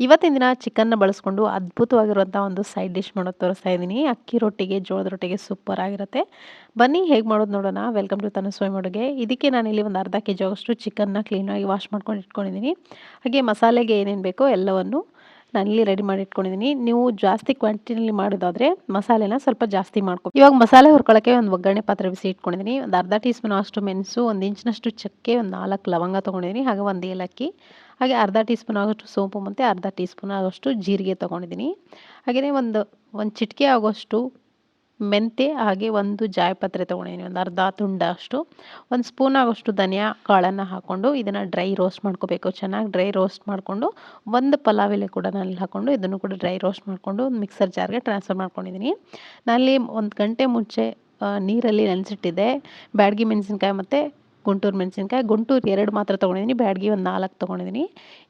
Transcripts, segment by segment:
ಇವತ್ತಿನ ದಿನ ಚಿಕನ್ನ ಬಳಸ್ಕೊಂಡು ಅದ್ಭುತವಾಗಿರುವಂಥ ಒಂದು ಸೈಡ್ ಡಿಶ್ ಮಾಡೋದು ತೋರಿಸ್ತಾ ಇದ್ದೀನಿ. ಅಕ್ಕಿ ರೊಟ್ಟಿಗೆ, ಜೋಳದ ರೊಟ್ಟಿಗೆ ಸೂಪರ್ ಆಗಿರುತ್ತೆ. ಬನ್ನಿ ಹೇಗೆ ಮಾಡೋದು ನೋಡೋಣ. ವೆಲ್ಕಮ್ ಟು ತನುಸ್ವಾಮಿ ಅಡುಗೆ. ಇದಕ್ಕೆ ನಾನಿಲ್ಲಿ ಒಂದು ಅರ್ಧ ಕೆ ಜಿ ಆಗೋಷ್ಟು ಚಿಕನ್ನ ಕ್ಲೀನಾಗಿ ವಾಶ್ ಮಾಡ್ಕೊಂಡು ಇಟ್ಕೊಂಡಿದ್ದೀನಿ. ಹಾಗೆ ಮಸಾಲೆಗೆ ಏನೇನು ಬೇಕೋ ಎಲ್ಲವನ್ನು ನಾನಿಲ್ಲಿ ರೆಡಿ ಮಾಡಿ ಇಟ್ಕೊಂಡಿದ್ದೀನಿ. ನೀವು ಜಾಸ್ತಿ ಕ್ವಾಂಟಿಟಿನಲ್ಲಿ ಮಾಡೋದಾದರೆ ಮಸಾಲೆನ ಸ್ವಲ್ಪ ಜಾಸ್ತಿ ಮಾಡ್ಕೊ. ಇವಾಗ ಮಸಾಲೆ ಹುರ್ಕೊಳ್ಳೋಕ್ಕೆ ಒಂದು ಒಗ್ಗರಣೆ ಪಾತ್ರೆ ಬಿಸಿ ಇಟ್ಕೊಂಡಿದ್ದೀನಿ. ಒಂದು ಅರ್ಧ ಟೀ ಸ್ಪೂನ್ ಅಷ್ಟು ಮೆಣಸು, 1 ಇಂಚಿನಷ್ಟು ಚಕ್ಕೆ, ಒಂದು 4 ಲವಂಗ ತೊಗೊಂಡಿದ್ದೀನಿ. ಹಾಗೆ 1 ಏಲಕ್ಕಿ, ಹಾಗೆ ಅರ್ಧ ಟೀ ಸ್ಪೂನ್ ಆಗೋಷ್ಟು ಸೋಂಪು ಮತ್ತು ಅರ್ಧ ಟೀ ಸ್ಪೂನ್ ಆಗೋಷ್ಟು ಜೀರಿಗೆ ತೊಗೊಂಡಿದ್ದೀನಿ. ಹಾಗೆಯೇ ಒಂದು ಚಿಟಿಕೆ ಆಗೋಷ್ಟು ಮೆಂತ್ಯ, ಹಾಗೆ ಒಂದು ಜಾಯಪತ್ರೆ ತೊಗೊಂಡಿದ್ದೀನಿ, ಒಂದು ಅರ್ಧ ತುಂಡ ಅಷ್ಟು. 1 ಸ್ಪೂನ್ ಆಗೋಷ್ಟು ಧನಿಯಾ ಕಾಳನ್ನು ಹಾಕ್ಕೊಂಡು ಇದನ್ನು ಡ್ರೈ ರೋಸ್ಟ್ ಮಾಡ್ಕೋಬೇಕು. ಚೆನ್ನಾಗಿ ಡ್ರೈ ರೋಸ್ಟ್ ಮಾಡಿಕೊಂಡು ಒಂದು ಪಲಾವ್ ಎಲೆ ಕೂಡ ನಾನಲ್ಲಿ ಹಾಕ್ಕೊಂಡು ಇದನ್ನು ಕೂಡ ಡ್ರೈ ರೋಸ್ಟ್ ಮಾಡಿಕೊಂಡು ಒಂದು ಮಿಕ್ಸರ್ ಜಾರ್ಗೆ ಟ್ರಾನ್ಸ್ಫರ್ ಮಾಡ್ಕೊಂಡಿದ್ದೀನಿ. ನಾನಲ್ಲಿ 1 ಗಂಟೆ ಮುಂಚೆ ನೀರಲ್ಲಿ ನೆನೆಸಿಟ್ಟಿದ್ದೆ ಬ್ಯಾಡಗಿ ಮೆಣಸಿನ್ಕಾಯಿ ಮತ್ತು ಗುಂಟೂರು ಮೆಣಸಿನ್ಕಾಯಿ. ಗುಂಟೂರು 2 ಮಾತ್ರ ತೊಗೊಂಡಿದ್ದೀನಿ, ಬ್ಯಾಡಗಿ ಒಂದು 4 ತೊಗೊಂಡಿದ್ದೀನಿ.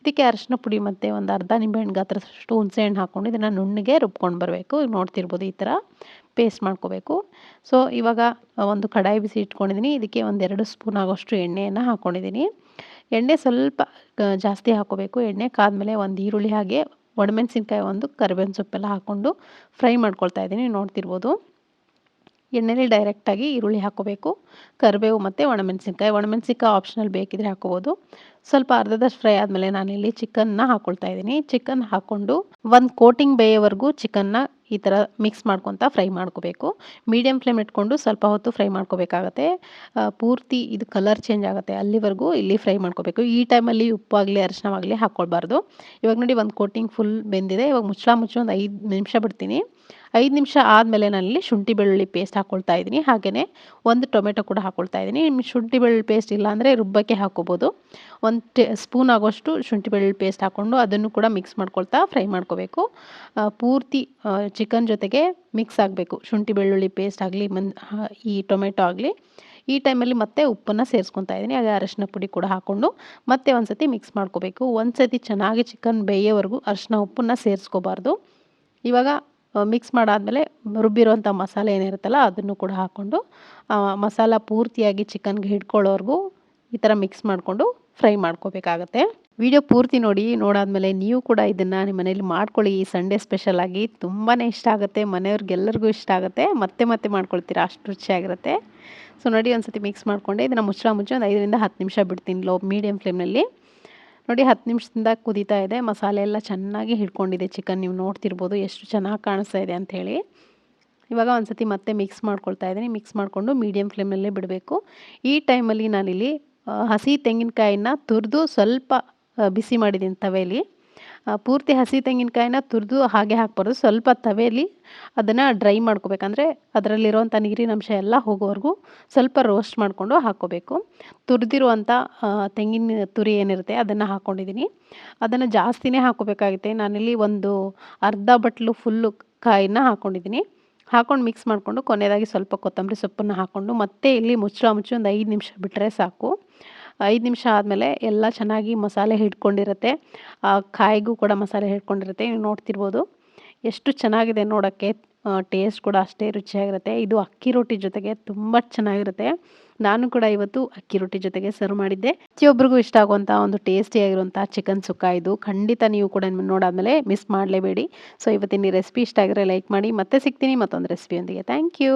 ಇದಕ್ಕೆ ಅರಿಶಿನ ಪುಡಿ ಮತ್ತು ಒಂದು ಅರ್ಧ ನಿಂಬೆಹಣ್ಣು ಗಾತ್ರದಷ್ಟು ಹುಣಸೆಹಣ್ಣು ಹಾಕ್ಕೊಂಡು ಇದನ್ನು ನುಣ್ಣಗೆ ರುಬ್ಕೊಂಡು ಬರಬೇಕು. ಈಗ ನೋಡ್ತಿರ್ಬೋದು ಈ ಥರ ಪೇಸ್ಟ್ ಮಾಡ್ಕೋಬೇಕು. ಸೊ ಇವಾಗ ಒಂದು ಕಡಾಯಿ ಬಿಸಿ ಇಟ್ಕೊಂಡಿದ್ದೀನಿ. ಇದಕ್ಕೆ ಒಂದು 2 ಸ್ಪೂನ್ ಆಗೋಷ್ಟು ಎಣ್ಣೆಯನ್ನು ಹಾಕ್ಕೊಂಡಿದ್ದೀನಿ. ಎಣ್ಣೆ ಸ್ವಲ್ಪ ಜಾಸ್ತಿ ಹಾಕ್ಕೋಬೇಕು. ಎಣ್ಣೆ ಕಾದ್ಮೇಲೆ ಒಂದು ಈರುಳ್ಳಿ, ಹಾಗೆ ಒಣಮೆಣಸಿನ್ಕಾಯಿ, ಒಂದು ಕರಿಬೇವಿನ ಸೊಪ್ಪೆಲ್ಲ ಹಾಕ್ಕೊಂಡು ಫ್ರೈ ಮಾಡ್ಕೊಳ್ತಾ ಇದ್ದೀನಿ. ನೋಡ್ತಿರ್ಬೋದು ಎಣ್ಣೆಲಿ ಡೈರೆಕ್ಟಾಗಿ ಈರುಳ್ಳಿ ಹಾಕ್ಕೋಬೇಕು, ಕರಿಬೇವು ಮತ್ತು ಒಣಮೆಣಸಿನ್ಕಾಯಿ ಆಪ್ಷನಲ್ ಬೇಕಿದ್ರೆ ಹಾಕ್ಕೋಬೋದು. ಸ್ವಲ್ಪ ಅರ್ಧದಷ್ಟು ಫ್ರೈ ಆದಮೇಲೆ ನಾನಿಲ್ಲಿ ಚಿಕನ್ನ ಹಾಕ್ಕೊಳ್ತಾ ಇದ್ದೀನಿ. ಚಿಕನ್ ಹಾಕ್ಕೊಂಡು ಒಂದು ಕೋಟಿಂಗ್ ಬೇಯೋವರೆಗೂ ಚಿಕನ್ನ ಈ ಥರ ಮಿಕ್ಸ್ ಮಾಡ್ಕೊತ ಫ್ರೈ ಮಾಡ್ಕೋಬೇಕು. ಮೀಡಿಯಮ್ ಫ್ಲೇಮ್ ಇಟ್ಕೊಂಡು ಸ್ವಲ್ಪ ಹೊತ್ತು ಫ್ರೈ ಮಾಡ್ಕೋಬೇಕಾಗತ್ತೆ. ಪೂರ್ತಿ ಇದು ಕಲರ್ ಚೇಂಜ್ ಆಗುತ್ತೆ ಅಲ್ಲಿವರೆಗೂ ಇಲ್ಲಿ ಫ್ರೈ ಮಾಡ್ಕೋಬೇಕು. ಈ ಟೈಮಲ್ಲಿ ಉಪ್ಪಾಗಲಿ ಅರಿಶಿನವಾಗಲಿ ಹಾಕ್ಕೊಳ್ಬಾರ್ದು. ಇವಾಗ ನೋಡಿ ಒಂದು ಕೋಟಿಂಗ್ ಫುಲ್ ಬೆಂದಿದೆ. ಇವಾಗ ಮುಚ್ಚಿ ಒಂದು 5 ನಿಮಿಷ ಬಿಡ್ತೀನಿ. 5 ನಿಮಿಷ ಆದಮೇಲೆ ನಾನಿಲ್ಲಿ ಶುಂಠಿ ಬೆಳ್ಳುಳ್ಳಿ ಪೇಸ್ಟ್ ಹಾಕ್ಕೊಳ್ತಾ ಇದ್ದೀನಿ. ಹಾಗೆಯೇ ಒಂದು ಟೊಮೆಟೊ ಕೂಡ ಹಾಕ್ಕೊಳ್ತಾ ಇದ್ದೀನಿ. ನಿಮ್ಗೆ ಶುಂಠಿ ಬೆಳ್ಳುಳ್ಳಿ ಪೇಸ್ಟ್ ಇಲ್ಲಾಂದರೆ ರುಬ್ಬಕ್ಕೆ ಹಾಕ್ಕೋಬೋದು. 1 ಸ್ಪೂನ್ ಆಗೋಷ್ಟು ಶುಂಠಿ ಬೆಳ್ಳುಳ್ಳಿ ಪೇಸ್ಟ್ ಹಾಕ್ಕೊಂಡು ಅದನ್ನು ಕೂಡ ಮಿಕ್ಸ್ ಮಾಡ್ಕೊಳ್ತಾ ಫ್ರೈ ಮಾಡ್ಕೋಬೇಕು. ಪೂರ್ತಿ ಚಿಕನ್ ಜೊತೆಗೆ ಮಿಕ್ಸ್ ಆಗಬೇಕು. ಶುಂಠಿ ಬೆಳ್ಳುಳ್ಳಿ ಪೇಸ್ಟ್ ಆಗಲಿ ಈ ಟೊಮೆಟೊ ಆಗಲಿ. ಈ ಟೈಮಲ್ಲಿ ಮತ್ತೆ ಉಪ್ಪನ್ನು ಸೇರಿಸ್ಕೊತಾ ಇದ್ದೀನಿ. ಹಾಗೆ ಅರಿಶಿನ ಪುಡಿ ಕೂಡ ಹಾಕ್ಕೊಂಡು ಮತ್ತೆ ಒಂದು ಸತಿ ಮಿಕ್ಸ್ ಮಾಡ್ಕೋಬೇಕು. ಒಂದು ಸತಿ ಚೆನ್ನಾಗಿ ಚಿಕನ್ ಬೇಯೋವರೆಗೂ ಅರಿಶಿನ ಉಪ್ಪನ್ನು ಸೇರಿಸ್ಕೋಬಾರ್ದು. ಇವಾಗ ಮಿಕ್ಸ್ ಮಾಡಾದಮೇಲೆ ರುಬ್ಬಿರೋಂಥ ಮಸಾಲೆ ಏನಿರುತ್ತಲ್ಲ ಅದನ್ನು ಕೂಡ ಹಾಕ್ಕೊಂಡು ಮಸಾಲ ಪೂರ್ತಿಯಾಗಿ ಚಿಕನ್ಗೆ ಹಿಡ್ಕೊಳ್ಳೋವರೆಗೂ ಈ ಥರ ಮಿಕ್ಸ್ ಮಾಡಿಕೊಂಡು ಫ್ರೈ ಮಾಡ್ಕೋಬೇಕಾಗತ್ತೆ. ವಿಡಿಯೋ ಪೂರ್ತಿ ನೋಡಾದಮೇಲೆ ನೀವು ಕೂಡ ಇದನ್ನು ನಿಮ್ಮ ಮನೇಲಿ ಮಾಡ್ಕೊಳ್ಳಿ. ಈ ಸಂಡೇ ಸ್ಪೆಷಲಾಗಿ ತುಂಬಾ ಇಷ್ಟ ಆಗುತ್ತೆ, ಮನೆಯವ್ರಿಗೆಲ್ಲರಿಗೂ ಇಷ್ಟ ಆಗುತ್ತೆ, ಮತ್ತೆ ಮಾಡ್ಕೊಳ್ತೀರಾ, ಅಷ್ಟು ರುಚಿಯಾಗಿರುತ್ತೆ. ಸೊ ನೋಡಿ ಒಂದು ಸತಿ ಮಿಕ್ಸ್ ಮಾಡಿಕೊಂಡೆ ಇದನ್ನು ಮುಚ್ಚಿ ಒಂದು 5ರಿಂದ 10 ನಿಮಿಷ ಬಿಡ್ತೀನಿ ಮೀಡಿಯಮ್ ಫ್ಲೇಮ್ನಲ್ಲಿ. ನೋಡಿ 10 ನಿಮಿಷದಿಂದ ಕುದೀತಾ ಇದೆ. ಮಸಾಲೆ ಎಲ್ಲ ಚೆನ್ನಾಗಿ ಹಿಡ್ಕೊಂಡಿದೆ ಚಿಕನ್. ನೀವು ನೋಡ್ತಿರ್ಬೋದು ಎಷ್ಟು ಚೆನ್ನಾಗಿ ಕಾಣಿಸ್ತಾ ಇದೆ ಅಂಥೇಳಿ. ಇವಾಗ ಒಂದು ಸತಿ ಮತ್ತೆ ಮಿಕ್ಸ್ ಮಾಡ್ಕೊಳ್ತಾ ಇದ್ದೀನಿ. ಮಿಕ್ಸ್ ಮಾಡಿಕೊಂಡು ಮೀಡಿಯಮ್ ಫ್ಲೇಮ್ನಲ್ಲೇ ಬಿಡಬೇಕು. ಈ ಟೈಮಲ್ಲಿ ನಾನಿಲ್ಲಿ ಹಸಿ ತೆಂಗಿನಕಾಯಿನ ತುರಿದು ಸ್ವಲ್ಪ ಬಿಸಿ ಮಾಡಿದ್ದೀನಿ ತವೆಯಲ್ಲಿ. ಪೂರ್ತಿ ಹಸಿ ತೆಂಗಿನಕಾಯಿನ ತುರಿದು ಹಾಗೆ ಹಾಕ್ಬಾರ್ದು. ಸ್ವಲ್ಪ ತವೆಯಲ್ಲಿ ಅದನ್ನು ಡ್ರೈ ಮಾಡ್ಕೋಬೇಕಂದ್ರೆ ಅದರಲ್ಲಿರುವಂಥ ನೀರಿನಂಶ ಎಲ್ಲ ಹೋಗೋವರೆಗೂ ಸ್ವಲ್ಪ ರೋಸ್ಟ್ ಮಾಡಿಕೊಂಡು ಹಾಕ್ಕೋಬೇಕು. ತುರಿದಿರುವಂಥ ತೆಂಗಿನ ತುರಿ ಏನಿರುತ್ತೆ ಅದನ್ನು ಹಾಕ್ಕೊಂಡಿದ್ದೀನಿ. ಅದನ್ನು ಜಾಸ್ತಿನೇ ಹಾಕ್ಕೋಬೇಕಾಗುತ್ತೆ. ನಾನಿಲ್ಲಿ ಒಂದು ಅರ್ಧ ಬಟ್ಲು ಫುಲ್ಲು ಕಾಯಿನ ಹಾಕ್ಕೊಂಡಿದ್ದೀನಿ. ಹಾಕ್ಕೊಂಡು ಮಿಕ್ಸ್ ಮಾಡಿಕೊಂಡು ಕೊನೆಯದಾಗಿ ಸ್ವಲ್ಪ ಕೊತ್ತಂಬರಿ ಸೊಪ್ಪನ್ನು ಹಾಕ್ಕೊಂಡು ಮತ್ತೆ ಇಲ್ಲಿ ಮುಚ್ಚಿ ಒಂದು 5 ನಿಮಿಷ ಬಿಟ್ಟರೆ ಸಾಕು. 5 ನಿಮಿಷ ಆದಮೇಲೆ ಎಲ್ಲ ಚೆನ್ನಾಗಿ ಮಸಾಲೆ ಹಿಡ್ಕೊಂಡಿರುತ್ತೆ. ಕಾಯಿಗೂ ಕೂಡ ಮಸಾಲೆ ಹಿಡ್ಕೊಂಡಿರುತ್ತೆ. ನೀವು ನೋಡ್ತಿರ್ಬೋದು ಎಷ್ಟು ಚೆನ್ನಾಗಿದೆ ನೋಡೋಕ್ಕೆ. ಟೇಸ್ಟ್ ಕೂಡ ಅಷ್ಟೇ ರುಚಿಯಾಗಿರುತ್ತೆ. ಇದು ಅಕ್ಕಿ ರೊಟ್ಟಿ ಜೊತೆಗೆ ತುಂಬ ಚೆನ್ನಾಗಿರುತ್ತೆ. ನಾನು ಕೂಡ ಇವತ್ತು ಅಕ್ಕಿ ರೊಟ್ಟಿ ಜೊತೆಗೆ ಸರ್ವ್ ಮಾಡಿದ್ದೆ. ಪ್ರತಿಯೊಬ್ಬರಿಗೂ ಇಷ್ಟ ಆಗುವಂಥ ಒಂದು ಟೇಸ್ಟಿಯಾಗಿರುವಂಥ ಚಿಕನ್ ಸುಕ್ಕ ಇದು. ಖಂಡಿತ ನೀವು ಕೂಡ ನೋಡಾದಮೇಲೆ ಮಿಸ್ ಮಾಡಲೇಬೇಡಿ. ಸೊ ಇವತ್ತಿನ ಈ ರೆಸಿಪಿ ಇಷ್ಟ ಆಗಿದ್ರೆ ಲೈಕ್ ಮಾಡಿ. ಮತ್ತೆ ಸಿಗ್ತೀನಿ ಮತ್ತೊಂದು ರೆಸಿಪಿಯೊಂದಿಗೆ. Thank you.